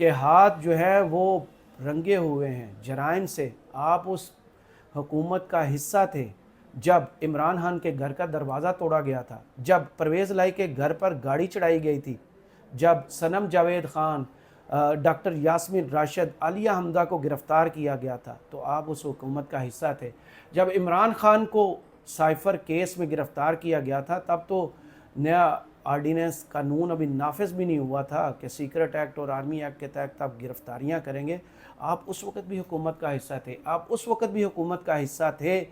کہ ہاتھ جو ہے وہ رنگے ہوئے ہیں جرائم سے. آپ اس حکومت کا حصہ تھے جب عمران خان کے گھر کا دروازہ توڑا گیا تھا, جب پرویز لائی کے گھر پر گاڑی چڑھائی گئی تھی, جب صنم جاوید خان, ڈاکٹر یاسمین راشد, عالیہ حمدہ کو گرفتار کیا گیا تھا, تو آپ اس حکومت کا حصہ تھے. جب عمران خان کو سائفر کیس میں گرفتار کیا گیا تھا تب تو نیا آرڈیننس قانون ابھی نافذ بھی نہیں ہوا تھا کہ سیکرٹ ایکٹ اور آرمی ایکٹ کے تحت آپ گرفتاریاں کریں گے. آپ اس وقت بھی حکومت کا حصہ تھے. آپ اس وقت بھی حکومت کا حصہ تھے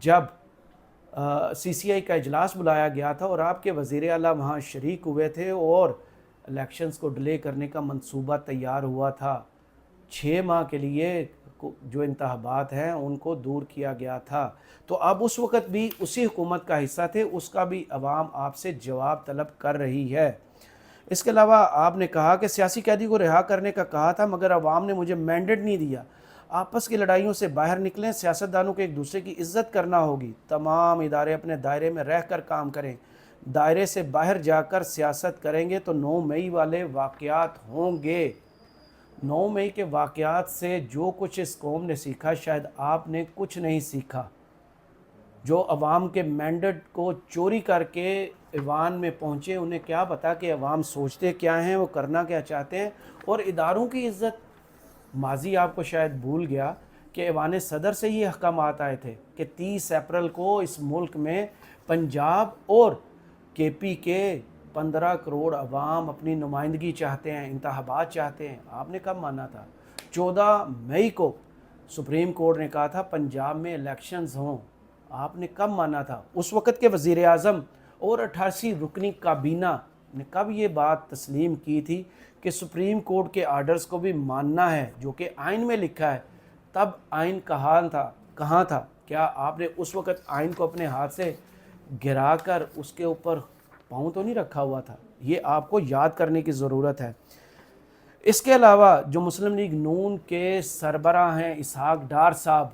جب سی سی آئی کا اجلاس بلایا گیا تھا اور آپ کے وزیر اعلیٰ وہاں شریک ہوئے تھے اور الیکشنز کو ڈیلے کرنے کا منصوبہ تیار ہوا تھا. 6 ماہ کے لیے جو انتخابات ہیں ان کو دور کیا گیا تھا. تو آپ اس وقت بھی اسی حکومت کا حصہ تھے, اس کا بھی عوام آپ سے جواب طلب کر رہی ہے. اس کے علاوہ آپ نے کہا کہ سیاسی قیدی کو رہا کرنے کا کہا تھا مگر عوام نے مجھے مینڈیٹ نہیں دیا. آپس کی لڑائیوں سے باہر نکلیں, سیاستدانوں کو ایک دوسرے کی عزت کرنا ہوگی. تمام ادارے اپنے دائرے میں رہ کر کام کریں. دائرے سے باہر جا کر سیاست کریں گے تو 9 مئی والے واقعات ہوں گے. 9 مئی کے واقعات سے جو کچھ اس قوم نے سیکھا شاید آپ نے کچھ نہیں سیکھا. جو عوام کے مینڈیٹ کو چوری کر کے ایوان میں پہنچے, انہیں کیا پتا کہ عوام سوچتے کیا ہیں, وہ کرنا کیا چاہتے ہیں. اور اداروں کی عزت, ماضی آپ کو شاید بھول گیا کہ ایوان صدر سے یہ احکامات آئے تھے کہ 30 اپریل کو اس ملک میں پنجاب اور کے پی کے 15 کروڑ عوام اپنی نمائندگی چاہتے ہیں, انتخابات چاہتے ہیں. آپ نے کب مانا تھا؟ 14 مئی کو سپریم کورٹ نے کہا تھا پنجاب میں الیکشنز ہوں. آپ نے کب مانا تھا؟ اس وقت کے وزیر اعظم اور 88 رکنی کابینہ نے کب یہ بات تسلیم کی تھی کہ سپریم کورٹ کے آرڈرز کو بھی ماننا ہے جو کہ آئین میں لکھا ہے؟ تب آئین کہاں تھا؟ کیا آپ نے اس وقت آئین کو اپنے ہاتھ سے گرا کر اس کے اوپر پاؤں تو نہیں رکھا ہوا تھا؟ یہ آپ کو یاد کرنے کی ضرورت ہے. اس کے علاوہ جو مسلم لیگ نون کے سربراہ ہیں اسحاق ڈار صاحب,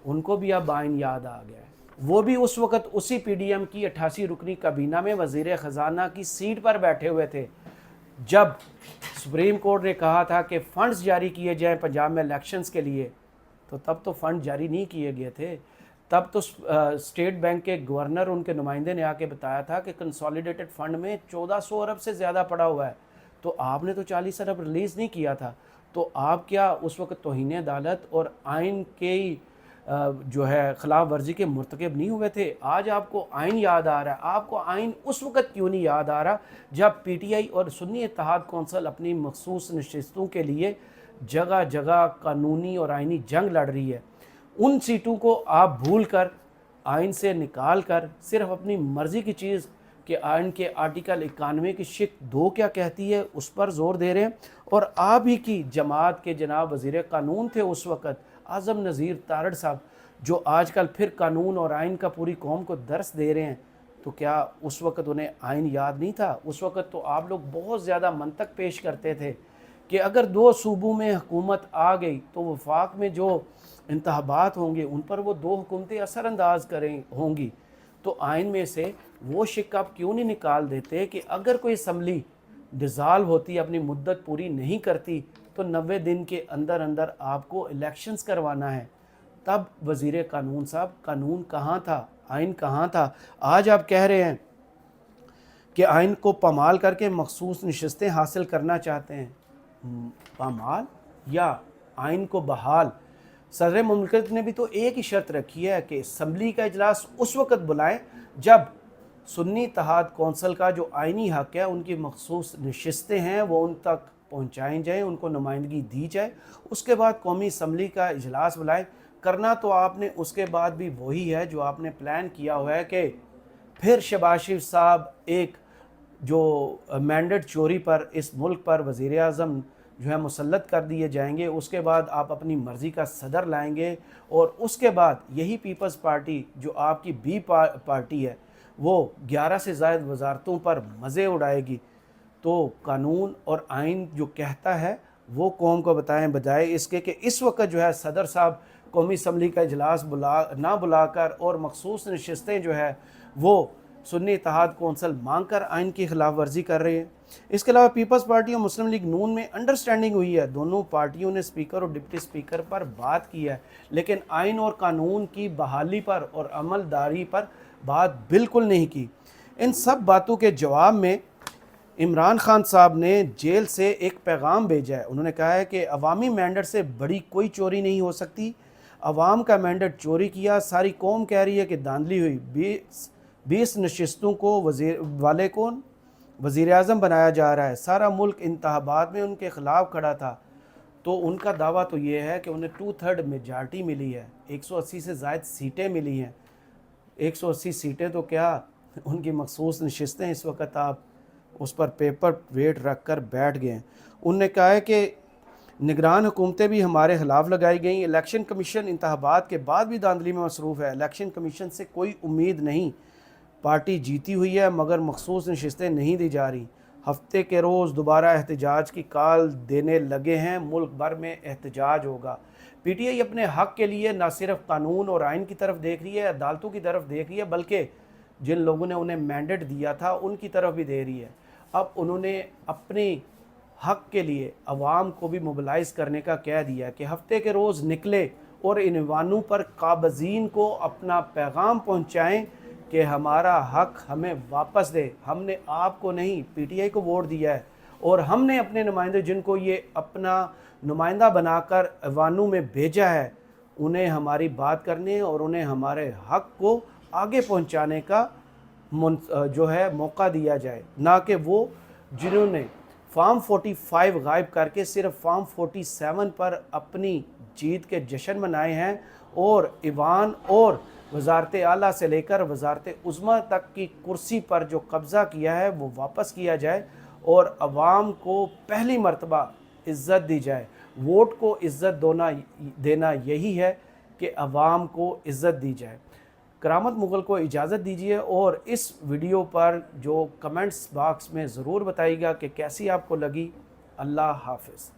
ان کو بھی اب آئین یاد آ گیا ہے. وہ بھی اس وقت اسی پی ڈی ایم کی 88 رکنی کابینہ میں وزیر خزانہ کی سیٹ پر بیٹھے ہوئے تھے جب سپریم کورٹ نے کہا تھا کہ فنڈز جاری کیے جائیں پنجاب میں الیکشنز کے لیے. تو تب تو فنڈ جاری نہیں کیے گئے تھے. تب تو اسٹیٹ بینک کے گورنر, ان کے نمائندے نے آ کے بتایا تھا کہ کنسالیڈیٹڈ فنڈ میں 1400 ارب سے زیادہ پڑا ہوا ہے. تو آپ نے تو 40 ارب ریلیز نہیں کیا تھا. تو آپ کیا اس وقت توہین عدالت اور آئین کے جو ہے خلاف ورزی کے مرتکب نہیں ہوئے تھے؟ آج آپ کو آئین یاد آ رہا ہے. آپ کو آئین اس وقت کیوں نہیں یاد آ رہا جب پی ٹی آئی اور سنی اتحاد کونسل اپنی مخصوص نشستوں کے لیے جگہ جگہ قانونی اور آئینی جنگ لڑ رہی ہے؟ ان سیٹوں کو آپ بھول کر, آئین سے نکال کر صرف اپنی مرضی کی چیز کہ آئین کے آرٹیکل 91 کی شق 2 کیا کہتی ہے اس پر زور دے رہے ہیں. اور آپ ہی کی جماعت کے جناب وزیر قانون تھے اس وقت اعظم نذیر تارڑ صاحب, جو آج کل پھر قانون اور آئین کا پوری قوم کو درس دے رہے ہیں. تو کیا اس وقت انہیں آئین یاد نہیں تھا؟ اس وقت تو آپ لوگ بہت زیادہ منطق پیش کرتے تھے کہ اگر 2 صوبوں میں حکومت آ گئی تو وفاق میں جو انتخابات ہوں گے ان پر وہ 2 حکومتیں اثر انداز ہوں گی. تو آئین میں سے وہ شق آپ کیوں نہیں نکال دیتے کہ اگر کوئی اسمبلی ڈیزالو ہوتی, اپنی مدت پوری نہیں کرتی, تو 90 دن کے اندر آپ کو الیکشنز کروانا ہے. تب وزیر قانون صاحب قانون کہاں تھا؟ آئین کہاں تھا؟ آج آپ کہہ رہے ہیں کہ آئین کو پامال کر کے مخصوص نشستیں حاصل کرنا چاہتے ہیں. پامال یا آئین کو بحال؟ صدر مملکت نے بھی تو ایک ہی شرط رکھی ہے کہ اسمبلی کا اجلاس اس وقت بلائیں جب سنی اتحاد کونسل کا جو آئینی حق ہے, ان کی مخصوص نشستیں ہیں, وہ ان تک پہنچائیں جائیں, ان کو نمائندگی دی جائے. اس کے بعد قومی اسمبلی کا اجلاس بلائیں. کرنا تو آپ نے اس کے بعد بھی وہی ہے جو آپ نے پلان کیا ہوا ہے کہ پھر شہباز شریف صاحب ایک جو مینڈیٹ چوری پر اس ملک پر وزیر اعظم جو ہے مسلط کر دیے جائیں گے. اس کے بعد آپ اپنی مرضی کا صدر لائیں گے اور اس کے بعد یہی پیپلز پارٹی جو آپ کی بی پارٹی ہے وہ 11 سے زائد وزارتوں پر مزے اڑائے گی. تو قانون اور آئین جو کہتا ہے وہ قوم کو بتائیں, بجائے اس کے کہ اس وقت جو ہے صدر صاحب قومی اسمبلی کا اجلاس نہ بلا کر اور مخصوص نشستیں جو ہے وہ سنی اتحاد کونسل مانگ کر آئین کی خلاف ورزی کر رہے ہیں۔ اس کے علاوہ پیپلز پارٹی اور مسلم لیگ نون میں انڈرسٹینڈنگ ہوئی ہے، دونوں پارٹیوں نے اسپیکر اور ڈپٹی اسپیکر پر بات کی ہے، لیکن آئین اور قانون کی بحالی پر اور عمل داری پر بات بالکل نہیں کی۔ ان سب باتوں کے جواب میں عمران خان صاحب نے جیل سے ایک پیغام بھیجا ہے۔ انہوں نے کہا ہے کہ عوامی مینڈیٹ سے بڑی کوئی چوری نہیں ہو سکتی، عوام کا مینڈیٹ چوری کیا، ساری قوم کہہ رہی ہے کہ دھاندلی ہوئی، 20 نشستوں کو وزیر اعظم بنایا جا رہا ہے، سارا ملک انتخابات میں ان کے خلاف کھڑا تھا۔ تو ان کا دعویٰ تو یہ ہے کہ انہیں 2/3 میجارٹی ملی ہے، 180 سے زائد سیٹیں ملی ہیں۔ 180 سیٹیں تو کیا، ان کی مخصوص نشستیں، اس وقت آپ اس پر پیپر ویٹ رکھ کر بیٹھ گئے ہیں۔ انہوں نے کہا ہے کہ نگران حکومتیں بھی ہمارے خلاف لگائی گئیں، الیکشن کمیشن انتخابات کے بعد بھی دھاندلی میں مصروف ہے، الیکشن کمیشن سے کوئی امید نہیں، پارٹی جیتی ہوئی ہے مگر مخصوص نشستیں نہیں دی جا رہی، ہفتے کے روز دوبارہ احتجاج کی کال دینے لگے ہیں، ملک بھر میں احتجاج ہوگا۔ پی ٹی آئی اپنے حق کے لیے نہ صرف قانون اور آئین کی طرف دیکھ رہی ہے، عدالتوں کی طرف دیکھ رہی ہے، بلکہ جن لوگوں نے انہیں مینڈیٹ دیا تھا ان کی طرف بھی دے رہی ہے۔ اب انہوں نے اپنے حق کے لیے عوام کو بھی موبلائز کرنے کا کہہ دیا کہ ہفتے کے روز نکلے اور ان ایوانوں پر قابضین کو اپنا پیغام پہنچائیں کہ ہمارا حق ہمیں واپس دے، ہم نے آپ کو نہیں پی ٹی آئی کو ووٹ دیا ہے، اور ہم نے اپنے نمائندے جن کو یہ اپنا نمائندہ بنا کر ایوانوں میں بھیجا ہے انہیں ہماری بات کرنے اور انہیں ہمارے حق کو آگے پہنچانے کا جو ہے موقع دیا جائے، نہ کہ وہ جنہوں نے فارم 45 غائب کر کے صرف فارم 47 پر اپنی جیت کے جشن منائے ہیں، اور ایوان اور وزارت اعلیٰ سے لے کر وزارت عظمیٰ تک کی کرسی پر جو قبضہ کیا ہے وہ واپس کیا جائے، اور عوام کو پہلی مرتبہ عزت دی جائے۔ ووٹ کو عزت دینا یہی ہے کہ عوام کو عزت دی جائے۔ کرامت مغل کو اجازت دیجیے، اور اس ویڈیو پر جو کمنٹس باکس میں ضرور بتائیے گا کہ کیسی آپ کو لگی۔ اللہ حافظ۔